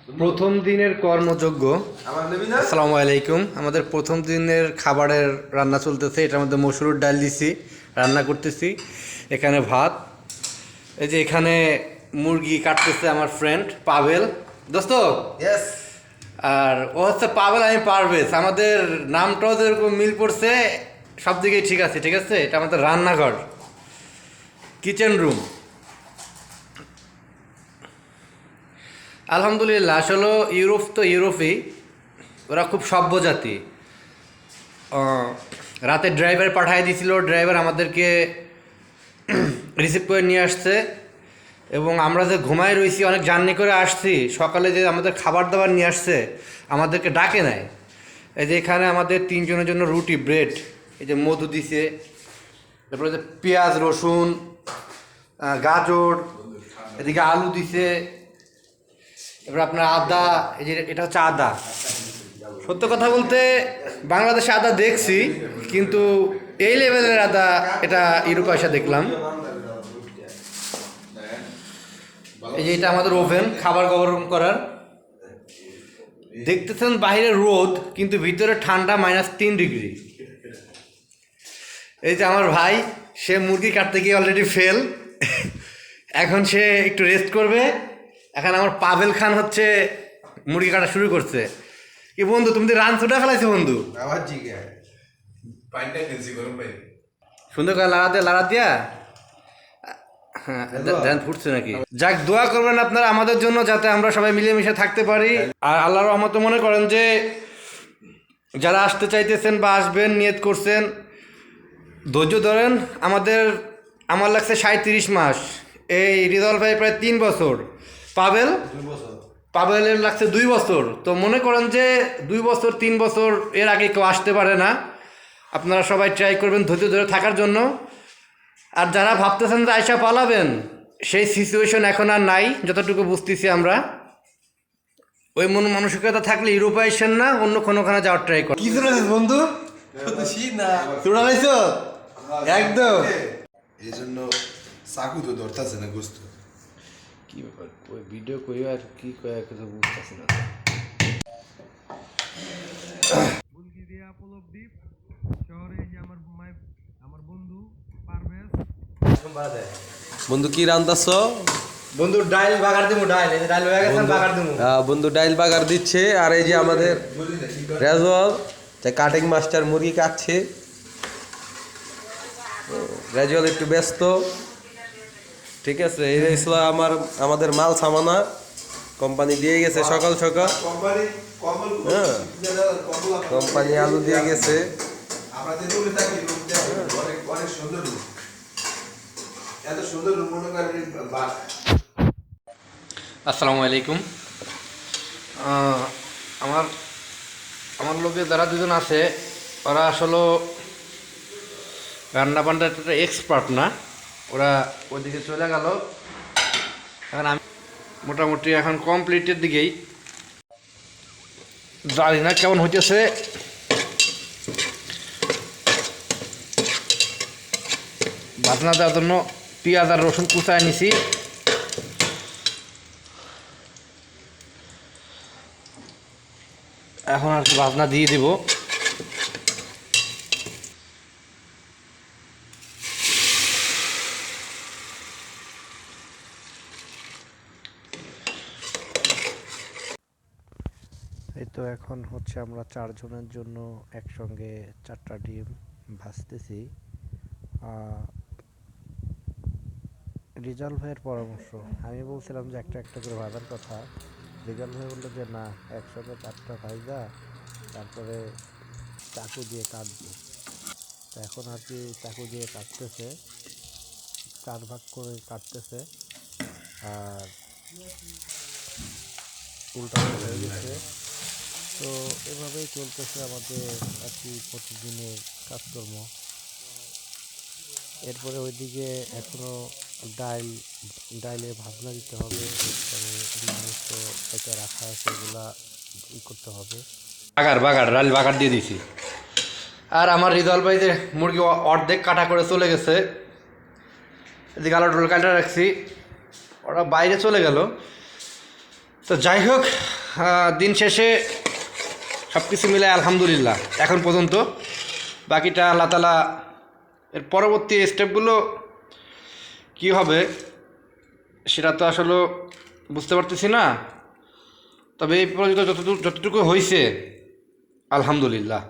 প্রথম দিনের কর্মযজ্ঞ। আসসালামু আলাইকুম। আমাদের প্রথম দিনের খাবারের রান্না চলতেছে। এটার মধ্যে মসুর ডাল দিছি, রান্না করতেছি। এখানে ভাত, এই যে এখানে মুরগি কাটতেছে আমার ফ্রেন্ড পাভেল, দোস্ত। ইয়েস। আর ও হচ্ছে পাভেল, আমি পারভেজ। আমাদের নামটাও যেরকম মিল পড়ছে, সব দিকেই ঠিক আছে। ঠিক আছে, এটা আমাদের রান্নাঘর, কিচেন রুম। আলহামদুলিল্লাহ। আসলে ইউরোপ তো ইউরোপই, ওরা খুব সভ্য জাতি। রাতে ড্রাইভার পাঠিয়ে দিয়েছিল, ড্রাইভার আমাদেরকে রিসিভ করে নিয়ে আসছে। এবং আমরা যে ঘুমায় রয়েছি, অনেক জার্নি করে আসছি, সকালে যে আমাদের খাবার দাবার নিয়ে আসছে, আমাদেরকে ডাকে নেয়। এই যে এখানে আমাদের তিনজনের জন্য রুটি, ব্রেড, এই যে মধু দিছে, তারপরে যে পেঁয়াজ, রসুন, গাজর, এদিকে আলু দিছে, এবার আপনার আদা, এই যে এটা হচ্ছে আদা। সত্য কথা বলতে বাংলাদেশে আদা দেখছি, কিন্তু এই লেভেলের আদা এটা ইউরোপে এসে দেখলাম। এই যে এটা আমাদের ওভেন, খাবার গরম করার। দেখতেছেন বাইরে রোদ, কিন্তু ভিতরে ঠান্ডা, -3 ডিগ্রি। এই যে আমার ভাই, সে মুরগি কাটতে গিয়ে অলরেডি ফেল। এখন সে একটু রেস্ট করবে। এখন আমার পাভেল খান হচ্ছে মুরগি কাটা শুরু করছে। কি বন্ধু, তুমি তো রান ছুটা ফেলাইছো বন্ধু। আবার জিগে পাইনটা কেজি গরম পাই সুন্দর করে লাড়া দিয়া। হ্যাঁ, ধ্যান ফুটছে নাকি? যাক, দোয়া করবেন আপনারা আমাদের জন্য, যাতে আমরা সবাই মিলেমিশে থাকতে পারি। আর আল্লাহর রহমতে মনে করেন যে যারা আসতে চাইতেছেন বা আসবেন, নিয়ত করছেন, ধৈর্য ধরেন। আমার লাগছে 37 মাস, এই রিজল ভাই প্রায় 3 বছর, পাবেলের লাগছে 2 বছর। তো মনে করেন যে 2 বছর 3 বছর এর আগে কেউ আসতে পারে না। আপনারা সবাই ট্রাই করবেন ধৈর্য ধরে থাকার জন্য। আর যারা ভাবতেছেন যে আয়সা পালাবেন, সেই সিচুয়েশন এখন আর নাই, যতটুকু বুঝতেছি আমরা। ওই মন মানসিকতা থাকলে ইউরোপে আসেন না, অন্য কোনোখানে যাওয়ার ট্রাই করেন। কি শুনেছিস বন্ধু? চুড়ালাইছ একদম। এই জন্য চাকু তো ধরতেছে না গোস্ত। কি ব্যাপার, ওই ভিডিও কই আর কি কয় কিছু বুঝতেছি না। বুলগেরিয়া উপলব্ধি শহরে যে আমার বন্ধু পারভেজ। বন্ধু কি রান্দাছ? বন্ধু ডাইল বাগার দিমু, ডাইল এই যে ডাইল হয়ে গেছে, বাগার দিমু। বন্ধু ডাইল বাগার দিচ্ছে। আর এই যে আমাদের রেজওয়াল কাটিং মাস্টার মুরগি কাটছে। রেজওয়াল একটু ব্যস্ত। ঠিক আছে, এই ছিল আমাদের মাল সামানা কোম্পানি দিয়ে গেছে সকাল সকাল। হ্যাঁ, কোম্পানি আলু দিয়ে গেছে। আসসালামু আলাইকুম। আমার আমার লোকে যারা দুজন আছে, ওরা আসলে রান্না বান্নার এক্সপার্ট না। ওরা ওইদিকে চলে গেল। এখন আমি মোটামুটি এখন কমপ্লিটের দিকেই, জানি না কেমন হইতেছে। বাজনা দেওয়ার জন্য পেঁয়াজ আর রসুন কুচায় নিছি। এখন আর কি বাজনা দিয়ে দিব। এই তো এখন হচ্ছে আমরা 4 জনের জন্য একসঙ্গে 4টা ডিম ভাজতেছি। রিজাল ভাইয়ের পরামর্শ, আমি বলছিলাম যে একটা একটা করে ভাজার কথা। রিজাল ভাই বললো যে না, একসঙ্গে 4টা ভাজা, তারপরে চাকু দিয়ে কাটবো। তো এখন আর কি চাকু দিয়ে কাটতেছে, 4 ভাগ করে কাটতেছে। আর উল্টা হয়ে গেছে। তো এভাবেই চলতেছে আমাদের আর কি প্রতিদিনের কাজকর্ম। এরপরে ওইদিকে এখনো ডাইলে ভাজনা দিতে হবে, মাংস এটা রাখা আছে, এগুলা করতে হবে। ডাল বাগার দিয়ে দিছি। আর আমার রিজাল ভাই যে মুরগি অর্ধেক কাটা করে চলে গেছে, এদিকে আলো টোল কাটা রাখছি, ওরা বাইরে চলে গেল। তো যাই হোক, দিন শেষে সব কিছু মিলে আলহামদুলিল্লাহ এখন পর্যন্ত। বাকিটা আল্লাহ তাআলা এর পরবর্তী স্টেপগুলো কি হবে সেটা তো আসলে বুঝতে পারতেছি না। তবে এই পর্যন্ত যতটুকু হয়েছে আলহামদুলিল্লাহ।